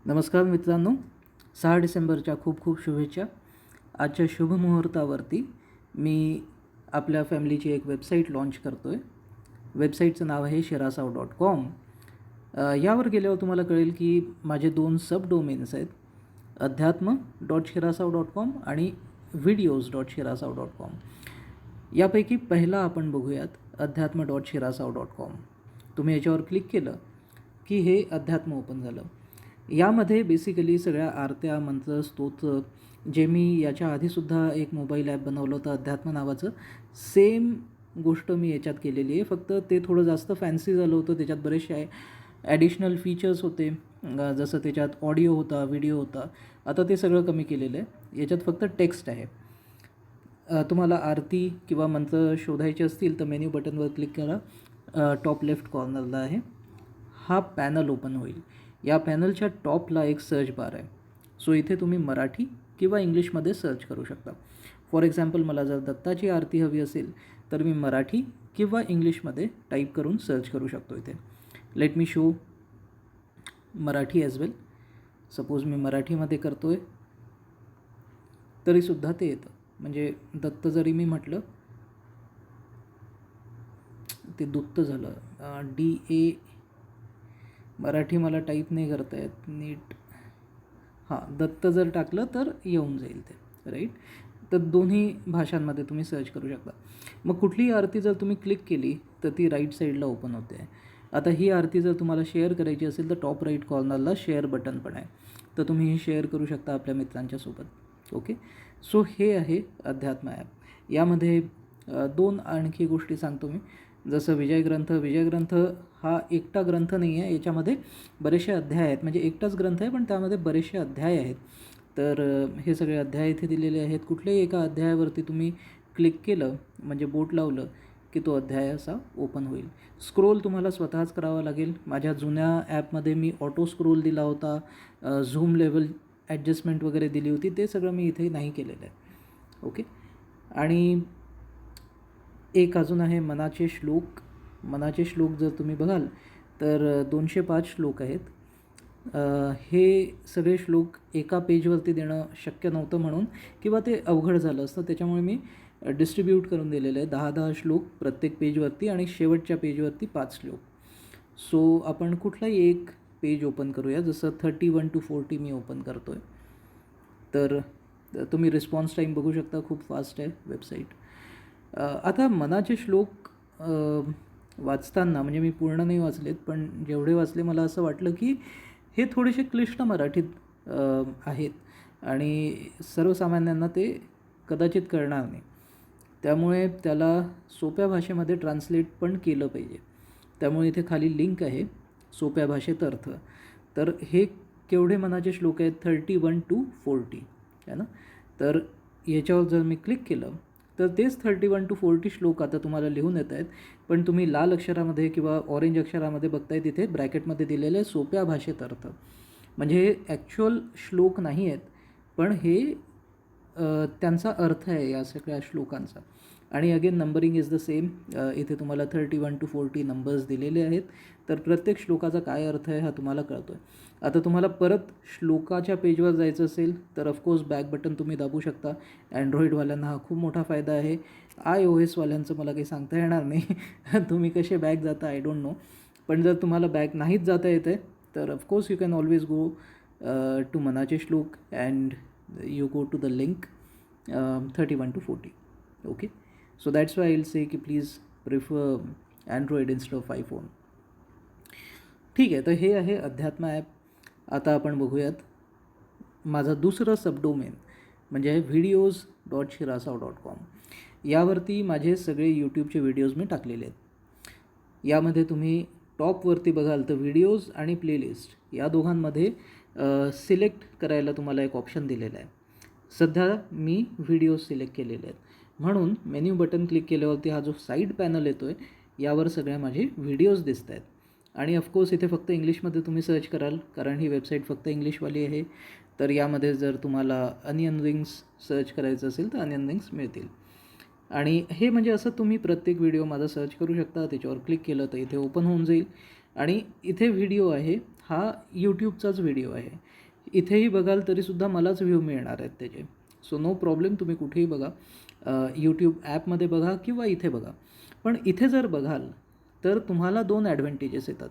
नमस्कार मित्रांनो, 6 डिसेंबरच्या खूप खूप शुभेच्छा. आजच्या शुभमुहूर्तावरती मी आपल्या फॅमिलीची एक वेबसाईट लॉन्च करतो आहे. वेबसाईटचं नाव आहे shirasav.com. यावर गेल्यावर तुम्हाला कळेल की माझे 2 सब डोमेन्स आहेत, अध्यात्म.shirasav.com आणि videos.shirasav.com. यापैकी पहिला आपण बघूयात, अध्यात्म.shirasav.com. तुम्ही याच्यावर क्लिक केलं की हे अध्यात्म ओपन झालं. यामध्ये बेसिकली सगळ्या आरत्या, मंत्र, स्तोत्र जे मी याच्या आधीसुद्धा एक मोबाईल ॲप बनवलं होतं अध्यात्म नावाचं, सेम गोष्ट मी याच्यात केलेली आहे. फक्त ते थोडं जास्त फॅन्सी झालं होतं. त्याच्यात बरेचसे ॲडिशनल फीचर्स होते, जसं त्याच्यात ऑडिओ होता, व्हिडिओ होता. आता ते सगळं कमी केलेलं आहे. याच्यात फक्त टेक्स्ट आहे. तुम्हाला आरती किंवा मंत्र शोधायचे असतील तर मेन्यू बटनवर क्लिक करा. टॉप लेफ्ट कॉर्नरला आहे. हा पॅनल ओपन होईल. या पॅनलच्या टॉपला एक सर्च बार आहे. सो इथे तुम्ही मराठी किंवा इंग्लिशमध्ये सर्च करू शकता. फॉर एक्झाम्पल, मला जर दत्ताची आरती हवी असेल तर मी मराठी किंवा इंग्लिशमध्ये टाईप करून सर्च करू शकतो. इथे let me show Marathi as well. Suppose मी मराठीमध्ये करतो आहे तरीसुद्धा ते येतं. म्हणजे दत्त जरी मी म्हटलं, ते दुत्त झालं, DA मराठी मला टाईप नाही करता येत नीट. दत्त जर टाकलं तर येऊन जाईल ते, राईट. तर दोन्ही भाषांमध्ये तुम्ही सर्च करू शकता. मग कुठलीही आरती जर तुम्ही क्लिक केली तर ती राईट साईडला ओपन होते. आता ही आरती जर तुम्हाला शेअर करायची असेल तर टॉप राईट कॉर्नरला शेअर बटन पण आहे, तर तुम्ही हे शेअर करू शकता आपल्या मित्रांच्यासोबत. ओके, सो हे आहे अध्यात्म ॲप. यामध्ये 2 आणखी गोष्टी सांगतो मी. जसं विजय ग्रंथ हा एकटा ग्रंथ नाही आहे. याच्यामध्ये बरेचसे अध्याय आहेत. म्हणजे एकटाच ग्रंथ आहे पण त्यामध्ये बरेचसे अध्याय आहेत. तर हे सगळे अध्याय इथे दिलेले आहेत. कुठल्याही एका अध्यायावरती तुम्ही क्लिक केलं म्हणजे बोट लावलं की तो अध्याय असा ओपन होईल. स्क्रोल तुम्हाला स्वतःच करावा लागेल. माझ्या जुन्या ॲपमध्ये मी ऑटो स्क्रोल दिला होता, झूम लेवल ॲडजस्टमेंट वगैरे दिली होती. ते सगळं मी इथे नाही केलेलं आहे. ओके, आणि एक अजून आहे मनाचे श्लोक. मनाचे श्लोक जर तुम्ही बघाल तर 205 श्लोक आहेत. हे सगळे श्लोक एका पेजवरती देणं शक्य नव्हतं म्हणून, किंवा ते अवघड झालं असतं, त्याच्यामुळे मी डिस्ट्रीब्यूट करून दिलेलं आहे. 10-10 श्लोक प्रत्येक पेजवरती आणि शेवटच्या पेजवरती 5 श्लोक. सो आपण कुठलाही एक पेज ओपन करूया. जसं 31 to 40 मी ओपन करतो आहे. तर तुम्ही रिस्पॉन्स टाईम बघू शकता, खूप फास्ट आहे वेबसाईट. आता मनाचे श्लोक वाचताना, म्हणजे मी पूर्ण नाही वाचलेत पण जेवढे वाचले मला असं वाटलं की हे थोडेसे क्लिष्ट मराठीत आहेत आणि सर्वसामान्यांना ते कदाचित कळणार नाही. त्यामुळे त्याला सोप्या भाषेमध्ये ट्रान्सलेट पण केलं पाहिजे. त्यामुळे इथे खाली लिंक आहे, सोप्या भाषेत अर्थ. तर हे केवढे मनाचे श्लोक आहेत? 31 to 40 आहे ना. तर याच्यावर जर मी क्लिक केलं तर तेच 31 to 40 श्लोक आता तुम्हाला लिहून येत आहेत. पण तुम्ही लाल अक्षरामध्ये किंवा ऑरेंज अक्षरामध्ये बघताय, तिथे ब्रॅकेटमध्ये दिलेले सोप्या भाषेत अर्थ. म्हणजे हे ॲक्च्युअल श्लोक नाही आहेत, पण हे त्यांचा अर्थ आहे या सगळ्या श्लोकांचा. आणि again numbering is the same. इथे तुम्हाला 31 to 40 नंबर्स दिलेले आहेत. तर प्रत्येक श्लोकाचा काय अर्थ आहे हा तुम्हाला कळतो आहे. आता तुम्हाला परत श्लोकाच्या पेजवर जायचं असेल तर ऑफकोर्स बॅक बटन तुम्ही दाबू शकता. अँड्रॉईडवाल्यांना हा खूप मोठा फायदा आहे. iOSवाल्यांचं मला काही सांगता येणार नाही तुम्ही कसे बॅक जाता, आय डोंट नो. पण जर तुम्हाला बॅक नाहीच जाता येत आहे तर of course you can always go to Manache Shlok and you go to the link 31 to 40. Okay, so that's why I'll say ki please prefer Android instead of iPhone. ठीक आहे, तर हे आहे अध्यात्म ॲप. आता आपण बघूयात माझा दुसरं सबडोमेन म्हणजे आहे videos.shirasav.com. यावरती माझे सगळे यूट्यूबचे व्हिडिओज मी टाकलेले आहेत. यामध्ये तुम्ही टॉपवरती बघाल तर व्हिडिओज आणि प्लेलिस्ट या दोघांमध्ये सिलेक्ट करायला तुम्हाला एक ऑप्शन दिलेला आहे. सध्या मी व्हिडिओज सिलेक्ट केलेले आहेत, म्हणून मेन्यू बटन क्लिक केल्यावरती हा जो साईड पॅनल येतो आहे यावर सगळ्या माझे व्हिडिओज दिसत आहेत. आणि ऑफकोर्स इथे फक्त इंग्लिशमध्ये तुम्ही सर्च कराल, कारण ही वेबसाईट फक्त इंग्लिशवाली आहे. तर यामध्ये जर तुम्हाला अनियन रिंग्स सर्च करायचं असेल तर अनियन रिंग्स मिळतील. आणि हे म्हणजे असं तुम्ही प्रत्येक व्हिडिओ माझा सर्च करू शकता. त्याच्यावर क्लिक केलं तर इथे ओपन होऊन जाईल. आणि इथे व्हिडिओ आहे हा यूट्यूबचाच व्हिडिओ आहे. इथेही बघाल तरीसुद्धा मलाच व्ह्यू मिळणार आहेत त्याचे. सो नो प्रॉब्लेम, तुम्ही कुठेही बघा, यूट्यूब ॲपमध्ये बघा किंवा इथे बघा. पण इथे जर बघाल तर तुम्हाला 2 ॲडव्हांटेजेस येतात.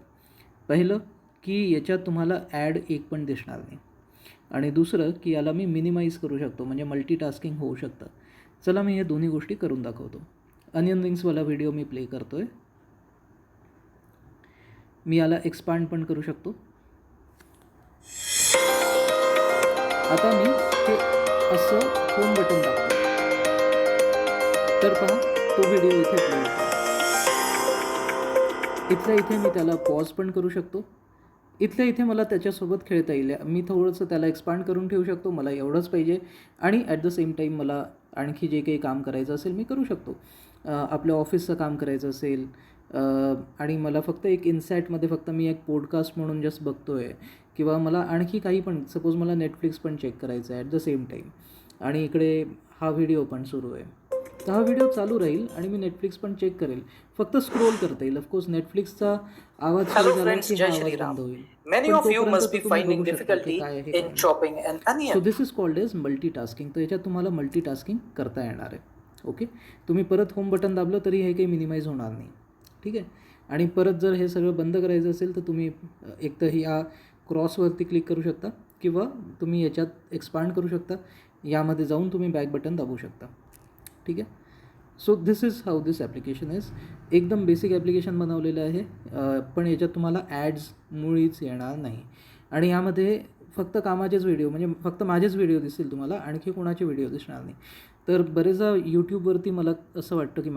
पहिलं की याच्यात तुम्हाला ॲड एक पण दिसणार नाही, आणि दुसरं की याला मी मिनिमाइज करू शकतो, म्हणजे मल्टीटास्किंग होऊ शकतं. चला मी हे दोन्ही गोष्टी करून दाखवतो. अनियन रिंग्सवाला व्हिडिओ मी प्ले करतो आहे. मी याला एक्सपांड पण करू शकतो. आता मी हे असं होम बटन दाबतो तर पहा तो व्हिडिओ इथे प्ले होतो. इथल्या इथे मी त्याला पॉज पण करू शकतो. इथल्या इथे मला त्याच्यासोबत खेळता येईल. मी थोडंसं त्याला एक्सपांड करून ठेवू शकतो, मला एवढंच पाहिजे, आणि ॲट द सेम टाईम मला आणखी जे काही काम करायचं असेल मी करू शकतो. आपल्या ऑफिसचं काम करायचं असेल आणि मला फक्त एक इन्सॅटमध्ये फक्त मी एक पॉडकास्ट म्हणून जस्ट बघतो आहे, किंवा मला आणखी काही पण, सपोज मला नेटफ्लिक्स पण चेक करायचं आहे ॲट द सेम टाईम, आणि इकडे हा व्हिडिओ पण सुरू आहे, तर हा व्हिडिओ चालू राहील आणि मी नेटफ्लिक्स पण चेक करेल. फक्त स्क्रोल करता येईल. ऑफकोर्स नेटफ्लिक्सचा आवाज सुरू झाला की हा आवाज बंद होईल. Many पण of you तोपर्यंत must तर be तुम्ही finding बघू शकता की difficulty काय आहे in काय नाही. chopping an so onion. This is called as multitasking. तर याच्यात तुम्हाला मल्टीटास्किंग करता येणार आहे. ओके, तुम्ही परत होम बटन दाबलं तरी हे काही मिनिमाइज होणार नाही. ठीक आहे, आणि परत जर हे सगळं बंद करायचं असेल तर तुम्ही एक तर या क्रॉसवरती क्लिक करू शकता, किंवा तुम्ही याच्यात एक्सपांड करू शकता. यामध्ये जाऊन तुम्ही बॅक बटन दाबू शकता. ठीक आहे. So this is how this application is. एकदम बेसिक ॲप्लिकेशन बनवलेलं आहे, पण याच्यात तुम्हाला ॲड्स मुळीच येणार नाही. आणि यामध्ये फक्त कामाचेच व्हिडिओ, म्हणजे फक्त माझेच व्हिडिओ दिसतील तुम्हाला, आणखी कोणाचे व्हिडिओ दिसणार नाही. तर बरेचदा यूट्यूबवरती मला असं वाटतं की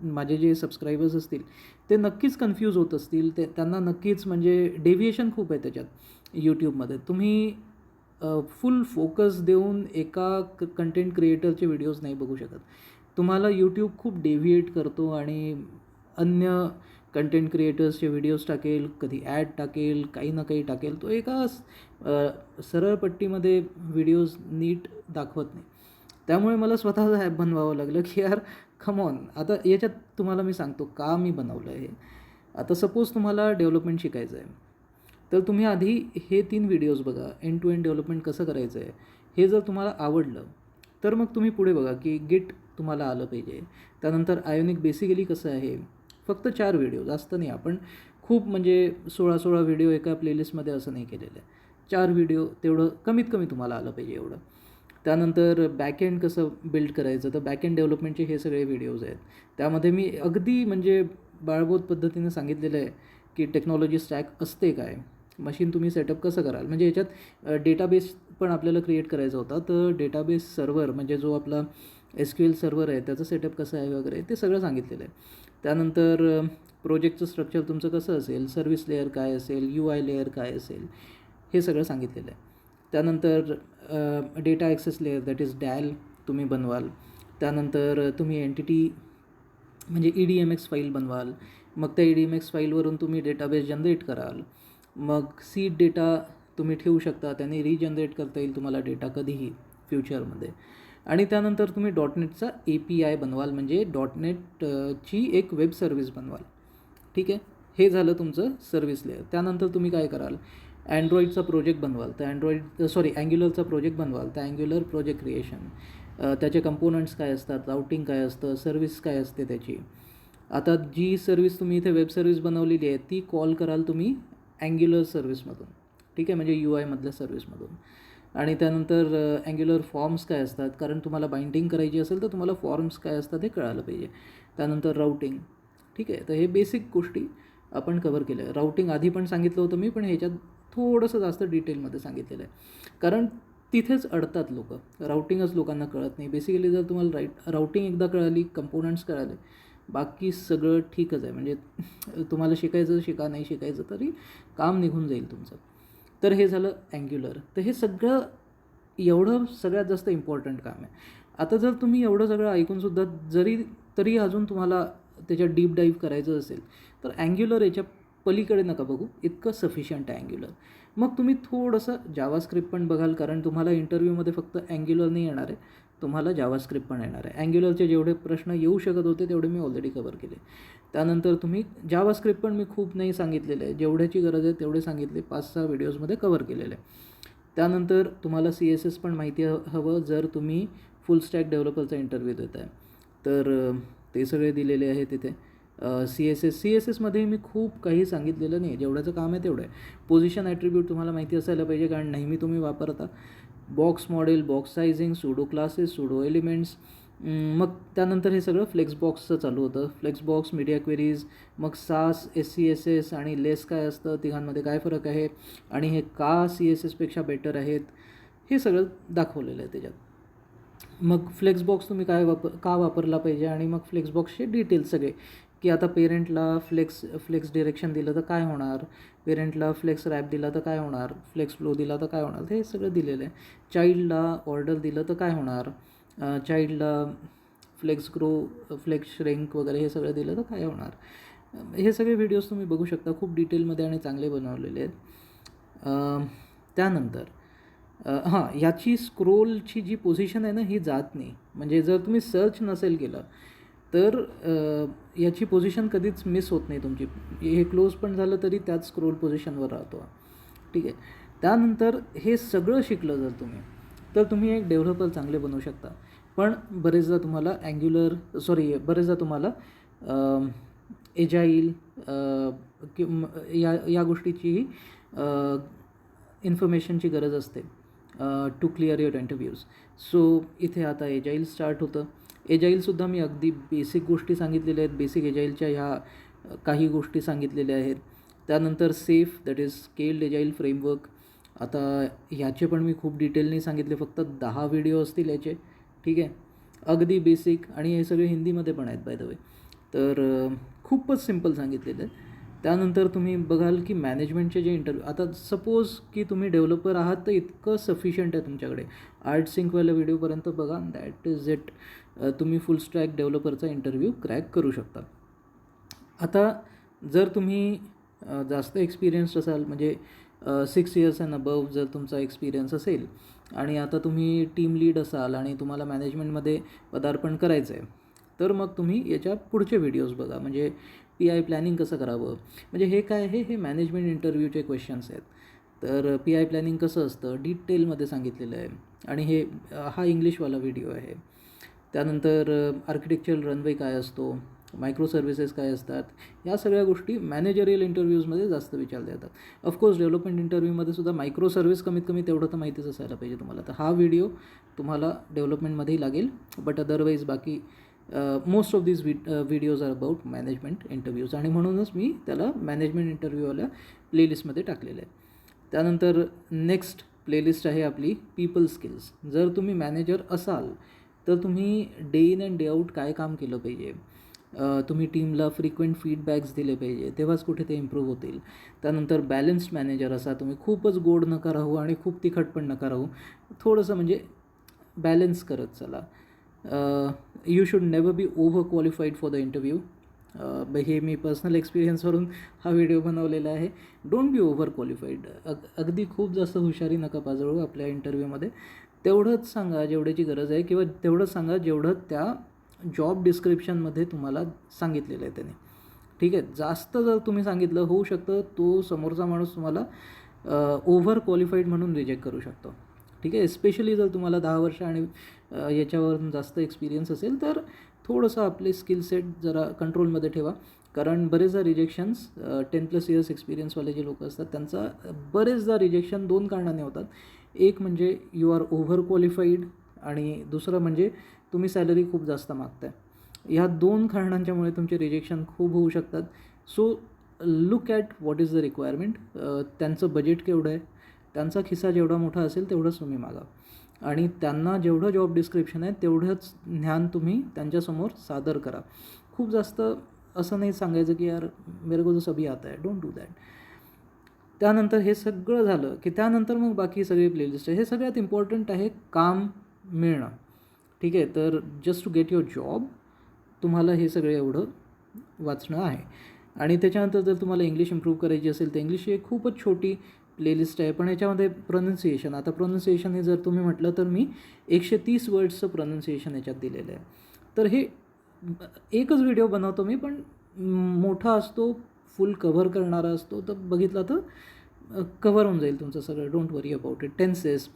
माझे जे सबस्क्रायबर्स असतील ते नक्कीच कन्फ्यूज होत असतील. त्यांना नक्कीच म्हणजे डेव्हिएशन खूप आहे त्याच्यात यूट्यूबमध्ये. तुम्ही फुल फोकस देऊन एका कंटेंट क्रिएटरचे व्हिडिओज नाही बघू शकत. तुम्हाला यूट्यूब खूप डेव्हिएट करतो आणि अन्य कंटेंट क्रिएटर्सचे व्हिडिओज टाकेल, कधी ॲड टाकेल, काही ना काही टाकेल. तो एका सरळ पट्टीमध्ये व्हिडिओज नीट दाखवत नाही. त्यामुळे मला स्वतःचं ॲप बनवावं लागलं की यार कम ऑन. आता याच्यात तुम्हाला मी सांगतो का मी बनवलं आहे. आता सपोज तुम्हाला डेव्हलपमेंट शिकायचं आहे, तर तुम्ही आधी हे 3 व्हिडिओज बघा, एंड टू एंड डेव्हलपमेंट कसं करायचं आहे. हे जर तुम्हाला आवडलं तर मग तुम्ही पुढे बघा की गिट तुम्हाला आलं पाहिजे. त्यानंतर आयोनिक बेसिकली कसं आहे. फक्त 4 व्हिडिओ, जास्त नाही. आपण खूप म्हणजे 16 व्हिडिओ एका प्लेलिस्टमध्ये असं नाही केलेलं आहे. 4 व्हिडिओ तेवढं कमीत कमी तुम्हाला आलं पाहिजे एवढं. त्यानंतर बॅकएंड कसं बिल्ड करायचं, तर बॅकएंड डेव्हलपमेंटचे हे सगळे व्हिडिओज आहेत. त्यामध्ये मी अगदी म्हणजे बाळबोध पद्धतीने सांगितलेलं आहे की टेक्नॉलॉजी स्टॅक असते काय, मशीन तुम्ही सेटअप कसं कराल. म्हणजे याच्यात डेटाबेस पण आपल्याला क्रिएट करायचा होता, तर डेटाबेस सर्व्हर म्हणजे जो आपला SQL सर्व्हर आहे त्याचं सेटअप कसं आहे वगैरे ते सगळं सांगितलेलं आहे. त्यानंतर प्रोजेक्टचं स्ट्रक्चर तुमचं कसं असेल, सर्व्हिस लेअर काय असेल, UI लेअर काय असेल, हे सगळं सांगितलेलं आहे. त्यानंतर data access layer that is DAL तुम्ही बनवाल. त्यानंतर तुम्ही एंटिटी म्हणजे EDMX फाईल बनवाल. मग त्या EDMX फाईलवरून तुम्ही डेटाबेस जनरेट कराल. मग सीड डेटा तुम्ही ठेवू शकता, त्याने रिजनरेट करता येईल तुम्हाला डेटा कधीही फ्युचरमध्ये. आणि त्यानंतर तुम्ही .NETचा API बनवाल, म्हणजे .NETची एक वेब सर्व्हिस बनवाल. ठीक आहे, हे झालं तुमचं सर्व्हिस लेअर. त्यानंतर तुम्ही काय कराल, अँड्रॉईडचा प्रोजेक्ट बनवाल, तर अँग्युलरचा प्रोजेक्ट बनवाल, तर अँग्युलर प्रोजेक्ट क्रिएशन, त्याचे कंपोनंट्स काय असतात, राउटिंग काय असतं, सर्व्हिस काय असते त्याची. आता जी सर्व्हिस तुम्ही इथे वेब सर्व्हिस बनवलेली आहे ती कॉल कराल तुम्ही अँग्युलर सर्व्हिसमधून. ठीक आहे, म्हणजे UI मधल्या सर्व्हिसमधून. आणि त्यानंतर अँग्युलर फॉर्म्स काय असतात, कारण तुम्हाला बाइंडिंग करायची असेल तर तुम्हाला फॉर्म्स काय असतात हे कळालं पाहिजे. त्यानंतर राउटिंग. ठीक आहे, तर हे बेसिक गोष्टी आपण कवर केलं आहे. राउटिंग आधी पण सांगितलं होतं मी, पण ह्याच्यात थोडंसं जास्त डिटेलमध्ये सांगितलेलं आहे, कारण तिथेच अडतात लोक. राउटिंगच लोकांना कळत नाही. बेसिकली जर तुम्हाला राउटिंग एकदा कळाली, कंपोनंट्स कळाले, बाकी सगळं ठीकच आहे. म्हणजे तुम्हाला शिकायचं शिका, नाही शिकायचं तरी काम निघून जाईल तुमचं. तर हे झालं अँग्युलर. तर हे सगळं एवढं सगळ्यात जास्त इम्पॉर्टंट काम आहे. आता जर तुम्ही एवढं सगळं ऐकूनसुद्धा तरी अजून तुम्हाला त्याच्यात डीप डाईव्ह करायचं असेल तर अँग्युलर याच्या पलीकडे नका बघू, इतकं सफिशियंट आहे अँग्युलर. मग तुम्ही थोडंसं जावास्क्रिप्ट पण बघाल, कारण तुम्हाला इंटरव्ह्यूमध्ये फक्त अँग्युलर नाही येणार आहे, तुम्हाला जावास्क्रिप्ट पण येणार आहे. अँग्युलरचे जेवढे प्रश्न येऊ शकत होते तेवढे मी ऑलरेडी कवर केले. त्यानंतर तुम्ही जावास्क्रिप्ट पण मी खूप नाही सांगितलेलं आहे, जेवढ्याची गरज आहे तेवढे सांगितले, 5-6 व्हिडिओजमध्ये कवर केलेले आहे. त्यानंतर तुम्हाला CSS पण माहिती हवं जर तुम्ही फुल स्टॅक डेव्हलपरचा इंटरव्ह्यू देत आहे तर ते सगळे दिलेले आहे तिथे. CSSमध्ये मी खूप काही सांगितलेलं नाही, जेवढ्याचं काम आहे तेवढं आहे. पोझिशन ॲट्रिब्यूट तुम्हाला माहिती असायला पाहिजे, कारण नेहमी तुम्ही वापरता. Box model, box sizing, pseudo classes, pseudo elements. मग त्यानंतर हे सगळं फ्लेक्सबॉक्सचं चालू होतं. फ्लेक्सबॉक्स, मीडिया क्वेरीज, मग SAS, SCSS आणि लेस काय असतं, तिघांमध्ये काय फरक आहे आणि हे का CSSपेक्षा बेटर आहेत, हे सगळं दाखवलेलं आहे त्याच्यात. मग फ्लेक्सबॉक्स तुम्ही का वापरला पाहिजे आणि मग फ्लेक्सबॉक्सचे डिटेल्स सगळे, की आता पेरेंटला फ्लेक्स डिरेक्शन दिलं तर काय होणार, पेरेंटला फ्लेक्स रॅप दिला तर काय होणार, फ्लेक्स फ्लो दिला तर काय होणार, हे सगळं दिलेलं आहे. चाइल्डला ऑर्डर दिलं तर काय होणार, चाइल्डला फ्लेक्स ग्रो, फ्लेक्स श्रिंक वगैरे हे सगळं दिलं तर काय होणार. हे सगळे व्हिडिओज तुम्ही बघू शकता, खूप डिटेलमध्ये आणि चांगले बनवलेले आहेत. त्यानंतर ह्याची स्क्रोलची जी पोझिशन आहे ना, ही जात नाही. म्हणजे जर तुम्ही सर्च नसेल केलं तर याची पोझिशन कधीच मिस होत नाही तुमची. हे क्लोज पण झालं तरी त्याच स्क्रोल पोझिशनवर राहतो. ठीक आहे. त्यानंतर हे सगळं शिकलं जर तुम्ही, तर तुम्ही एक डेव्हलपर चांगले बनवू शकता. पण बरेचदा तुम्हाला एजाईल या गोष्टीची इन्फॉर्मेशनची गरज असते to clear your interviews. So इथे आता एजाईल स्टार्ट होतं. एजाईलसुद्धा मी अगदी बेसिक गोष्टी सांगितलेल्या आहेत. बेसिक एजाईलच्या ह्या काही गोष्टी सांगितलेल्या आहेत. त्यानंतर SAFe, that is scaled agile framework. आता ह्याचे पण मी खूप डिटेलनी सांगितले, फक्त 10 व्हिडिओ असतील याचे. ठीक आहे, अगदी बेसिक, आणि हे सगळे हिंदीमध्ये पण आहेत बाय द वे. तर खूपच सिम्पल सांगितलेलं आहे. त्यानंतर तुम्ही बघाल की मॅनेजमेंटचे जे इंटरव्ह्यू, आता सपोज की तुम्ही डेव्हलपर आहात तर इतकं सफिशियंट आहे तुमच्याकडे. सिंकवाल्या व्हिडिओपर्यंत बघा, दॅट इज इट. तुम्ही फुल स्टॅक डेव्हलपरचा इंटरव्ह्यू क्रॅक करू शकता. आता जर तुम्ही जास्त एक्सपिरियन्स्ड असाल, म्हणजे 6 इयर्स अँड अबव जर तुमचा एक्सपिरियन्स असेल आणि आता तुम्ही टीम लीड असाल आणि तुम्हाला मॅनेजमेंटमध्ये पदार्पण करायचं आहे, तर मग तुम्ही याच्या पुढचे व्हिडिओज बघा. म्हणजे PI प्लॅनिंग कसं करावं, म्हणजे हे काय आहे, हे मॅनेजमेंट इंटरव्ह्यूचे क्वेश्चन्स आहेत. तर PI प्लॅनिंग कसं असतं डिटेलमध्ये सांगितलेलं आहे. आणि हा इंग्लिशवाला व्हिडिओ आहे. त्यानंतर आर्किटेक्चरल रनवे काय असतो, मायक्रो सर्व्हिसेस काय असतात, या सगळ्या गोष्टी मॅनेजरियल इंटरव्ह्यूजमध्ये जास्त विचारल्या जातात. ऑफकोर्स डेव्हलपमेंट इंटरव्ह्यूमध्ये सुद्धा मायक्रो सर्व्हिस कमीत कमी तेवढं तर माहितीच असायला पाहिजे तुम्हाला. तर हा व्हिडिओ तुम्हाला डेव्हलपमेंटमध्येही लागेल, बट अदरवाईज बाकी most of these videos are about management interviews, आणि म्हणूनच मी त्याला मॅनेजमेंट इंटरव्ह्यूवाल्या प्लेलिस्टमध्ये टाकलेलं आहे. त्यानंतर नेक्स्ट प्लेलिस्ट आहे आपली पीपल स्किल्स. जर तुम्ही मॅनेजर असाल तर तुम्ही day in and day out काय काम केलं पाहिजे, तुम्ही टीमला फ्रिक्वेंट फीडबॅक्स दिले पाहिजे, तेव्हाच कुठे ते इम्प्रूव्ह होतील. त्यानंतर बॅलन्स्ड मॅनेजर असा, तुम्ही खूपच गोड नका राहू आणि खूप तिखट पण नका राहू, थोडंसं म्हणजे बॅलन्स करत चला. You should never be over qualified for the interview. हे मी पर्सनल एक्सपिरियन्सवरून हा व्हिडिओ बनवलेला आहे. Don't be over qualified. अगदी खूप जास्त हुशारी नका पाजळू आपल्या इंटरव्ह्यूमध्ये. तेवढंच सांगा जेवढ्याची गरज आहे, किंवा तेवढंच सांगा जेवढं त्या जॉब डिस्क्रिप्शनमध्ये तुम्हाला सांगितलेलं आहे त्याने. ठीक आहे, जास्त जर तुम्ही सांगितलं, होऊ शकतं तो समोरचा माणूस तुम्हाला ओव्हर क्वालिफाईड म्हणून रिजेक्ट करू शकतो. ठीक आहे, एस्पेशली जर तुम्हाला 10 वर्ष आणि याच्यावरून जास्त एक्सपिरियन्स असेल, तर थोडंसं आपले स्किल सेट जरा कंट्रोलमध्ये ठेवा. कारण बरेचदा रिजेक्शन्स 10+ इयर्स एक्सपिरियन्सवाले जे लोक असतात त्यांचा बरेचदा रिजेक्शन 2 कारणाने होतात. एक म्हणजे यू आर ओव्हर क्वालिफाईड, आणि दुसरं म्हणजे तुम्ही सॅलरी खूप जास्त मागताय. ह्या 2 कारणांच्यामुळे तुमचे रिजेक्शन खूप होऊ शकतात. So look at what is the requirement. त्यांचं बजेट केवढं आहे, त्यांचा खिसा जेवढा मोठा असेल तेवढंच तुम्ही मागा, आणि त्यांना जेवढं जॉब डिस्क्रिप्शन आहे तेवढंच ज्ञान तुम्ही त्यांच्यासमोर सादर करा. खूप जास्त असं नाही सांगायचं की यार मेरे को तो सभी आता है, डोंट डू दॅट. त्यानंतर हे सगळं झालं की त्यानंतर मग बाकी सगळी प्लेलिस्ट आहे. हे सगळ्यात इम्पॉर्टंट आहे काम मिळणं. ठीक आहे, तर just to get your job तुम्हाला हे सगळं एवढं वाचणं आहे. आणि त्याच्यानंतर जर तुम्हाला इंग्लिश इम्प्रूव्ह करायची असेल तर इंग्लिशची एक खूपच छोटी प्लेलिस्ट आहे, पण याच्यामध्ये प्रोनन्सिएशन, आता प्रोनन्सिएशन हे जर तुम्ही म्हटलं तर मी 130 वर्ड्सचं प्रोनन्सिएशन याच्यात दिलेलं आहे. तर हे एकच व्हिडिओ बनवतो मी, पण मोठा असतो, फुल कव्हर करणारा असतो, तर बघितला तर कव्हर होऊन जाईल तुमचं सगळं. Don't worry about it. Tenses,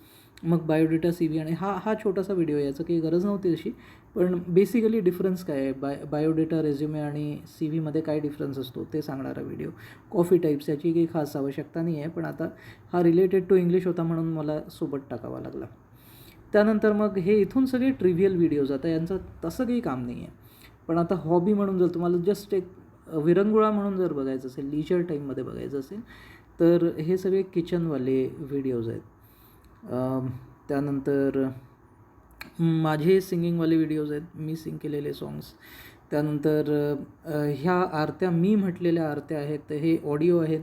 मग बायोडेटा, सी व्ही, आणि हा छोटासा व्हिडिओ आहे, याचं काही गरज नव्हती अशी, पण बेसिकली डिफरन्स काय आहे, बायोडेटा, रेझ्युमे आणि सी व्हीमध्ये काय डिफरन्स असतो ते सांगणारा व्हिडिओ. कॉफी टाईप्स, याची काही खास आवश्यकता नाही आहे, पण आता हा रिलेटेड टू इंग्लिश होता म्हणून मला सोबत टाकावा लागला. त्यानंतर मग हे इथून सगळे ट्रिव्हियल व्हिडिओज, आता यांचं तसं काही काम नाही आहे, पण आता हॉबी म्हणून जर तुम्हाला जस्ट एक विरंगुळा म्हणून जर बघायचं असेल, लीजर टाईममध्ये बघायचं असेल, तर हे सगळे किचनवाले व्हिडिओज आहेत. त्यानंतर माझे सिंगिंगवाले व्हिडिओज आहेत, मी सिंग केलेले सॉंग्स. त्यानंतर ह्या आरत्या मी म्हटलेल्या आरत्या आहेत, तर हे ऑडिओ आहेत.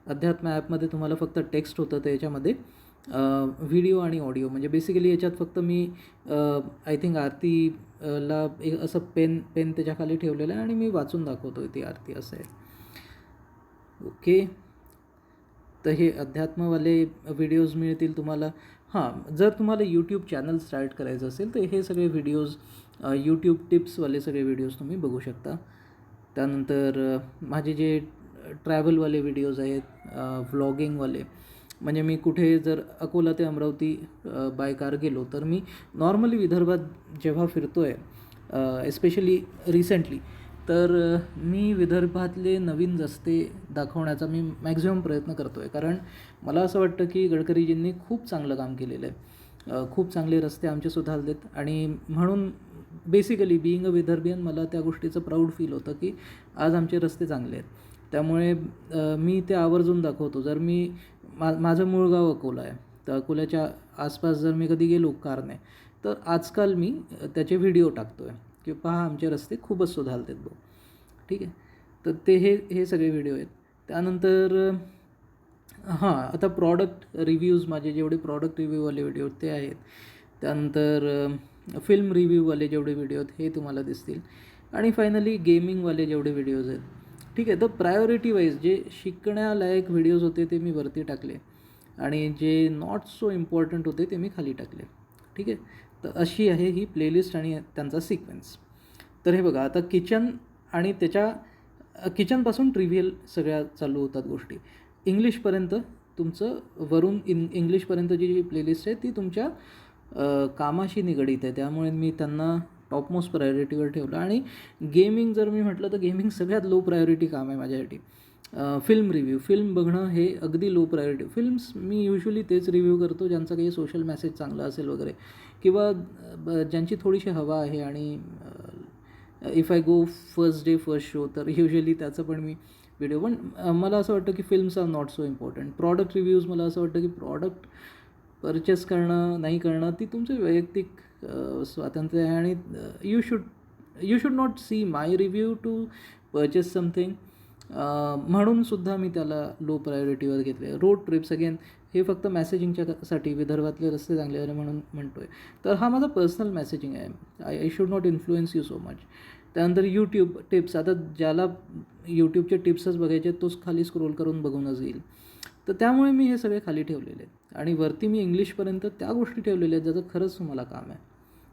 अध्यात्म ॲपमध्ये तुम्हाला फक्त टेक्स्ट होतं, तर याच्यामध्ये व्हिडिओ आणि ऑडिओ, म्हणजे बेसिकली याच्यात फक्त मी आय थिंक आरतीला एक असं पेन त्याच्याखाली ठेवलेलं आहे आणि मी वाचून दाखवतो आहे ती आरती, असं आहे. ओके, तर हे अध्यात्मवाले व्हिडिओज मिळतील तुम्हाला. हां, जर तुम्हाला यूट्यूब चॅनल स्टार्ट करायचं असेल तर हे सगळे व्हिडिओज, यूट्यूब टिप्सवाले सगळे व्हिडिओज तुम्ही बघू शकता. त्यानंतर माझे जे ट्रॅव्हलवाले व्हिडिओज आहेत, व्लॉगिंगवाले, म्हणजे मी कुठे जर अकोला ते अमरावती बाय कार गेलो, तर मी नॉर्मली विदर्भात जेव्हा फिरतो आहे, एस्पेशली रिसेंटली, तर मी विदर्भातले नवीन रस्ते दाखवण्याचा मी मॅक्झिमम प्रयत्न करतो आहे, कारण मला असं वाटतं की गडकरीजींनी खूप चांगलं काम केलेलं आहे. खूप चांगले रस्ते आमचे सुधारलेत, आणि म्हणून बेसिकली बिईंग अ विदर्भियन मला त्या गोष्टीचं प्राऊड फील होतं की आज आमचे रस्ते चांगले आहेत. त्यामुळे मी ते आवर्जून दाखवतो. जर मी माझं मूळ गाव अकोला आहे, तर अकोल्याच्या आसपास जर मी कधी गेलो कारने, तर आजकाल मी त्याचे व्हिडिओ टाकतो आहे की पहा आमचे रस्ते खूपच सुधारलेत भाऊ. ठीक आहे, तर ते हे सगळे व्हिडिओ आहेत. त्यानंतर हां, आता प्रॉडक्ट रिव्ह्यूज, माझे जेवढे प्रॉडक्ट रिव्ह्यूवाले व्हिडिओ ते आहेत. त्यानंतर फिल्म रिव्ह्यूवाले जेवढे व्हिडिओ आहेत हे तुम्हाला दिसतील, आणि फायनली गेमिंगवाले जेवढे व्हिडिओज आहेत. ठीक आहे, तर प्रायोरिटी वाईज जे शिकण्यालायक व्हिडिओज होते ते मी वरती टाकले, आणि जे नॉट सो इम्पॉर्टंट होते ते मी खाली टाकले. ठीक आहे, तर अशी आहे ही प्लेलिस्ट आणि त्यांचा सिक्वेन्स. तर हे बघा, आता किचन आणि त्याच्या किचनपासून ट्रिव्हियल सगळ्या चालू होतात गोष्टी. इंग्लिशपर्यंत तुमचं वरून इंग्लिशपर्यंतची जी प्लेलिस्ट आहे ती तुमच्या कामाशी निगडीत आहे, त्यामुळे मी त्यांना टॉपमोस्ट प्रायोरिटीवर ठेवलं. आणि गेमिंग जर मी म्हटलं तर गेमिंग सगळ्यात लो प्रायोरिटी काम आहे माझ्यासाठी. फिल्म रिव्ह्यू, फिल्म बघणं हे अगदी लो प्रायोरिटी. फिल्म्स मी युजली तेच रिव्ह्यू करतो ज्यांचा काही सोशल मेसेज चांगला असेल वगैरे, किंवा ज्यांची थोडीशी हवा आहे, आणि if I go first day first show, तर युजली त्याचं पण मी व्हिडिओ. पण मला असं वाटतं की films are not so important. Product reviews, मला असं वाटतं की प्रॉडक्ट परचेस करणं नाही करणं ती तुमचं वैयक्तिक स्वातंत्र्य आहे, आणि you should not see my review to purchase something. म्हणूनसुद्धा मी त्याला लो प्रायोरिटीवर घेतले. रोड ट्रिप्स, अगेन हे फक्त मॅसेजिंगच्यासाठी, विदर्भातले रस्ते चांगले झाले म्हणून म्हणतो आहे, तर हा माझा पर्सनल मॅसेजिंग आहे. I should not influence you so much. त्यानंतर यूट्यूब टिप्स, आता ज्याला यूट्यूबचे टिप्सच बघायचे तोच खाली स्क्रोल करून बघूनच येईल, तर त्यामुळे मी हे सगळे खाली ठेवलेले आहेत, आणि वरती मी इंग्लिशपर्यंत त्या गोष्टी ठेवलेल्या आहेत ज्याचं खरंच तुम्हाला काम आहे.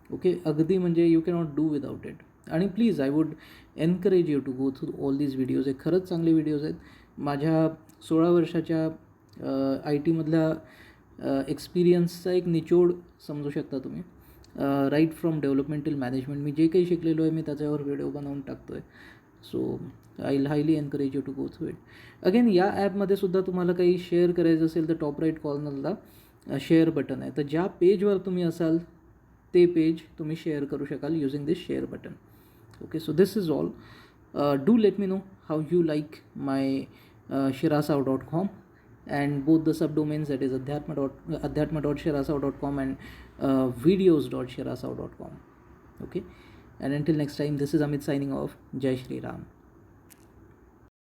ओके, अगदी म्हणजे you cannot do without it. आणि please, I would encourage you to go through all these videos. हे खरंच चांगले व्हिडिओज आहेत. माझ्या 16 वर्षाच्या आय टीमधल्या एक्सपिरियन्सचा एक निचोड समजू शकता तुम्ही. राईट फ्रॉम डेव्हलपमेंटल मॅनेजमेंट, मी जे काही शिकलेलो आहे मी त्याच्यावर व्हिडिओ बनवून टाकतो आहे. So I will highly encourage you to go through it. Again या ॲपमध्ये सुद्धा तुम्हाला काही शेअर करायचं असेल तर टॉप राईट कॉर्नरला शेअर बटन आहे, तर ज्या पेजवर तुम्ही असाल ते पेज तुम्ही शेअर करू शकाल using this share button. Okay, so this is all. Do let me know how you like my shirasao.com and both the subdomains, that is adhyatma.shirasao.com and videos.shirasao.com. Okay, and until next time, this is Amit signing off. Jai Shri Ram.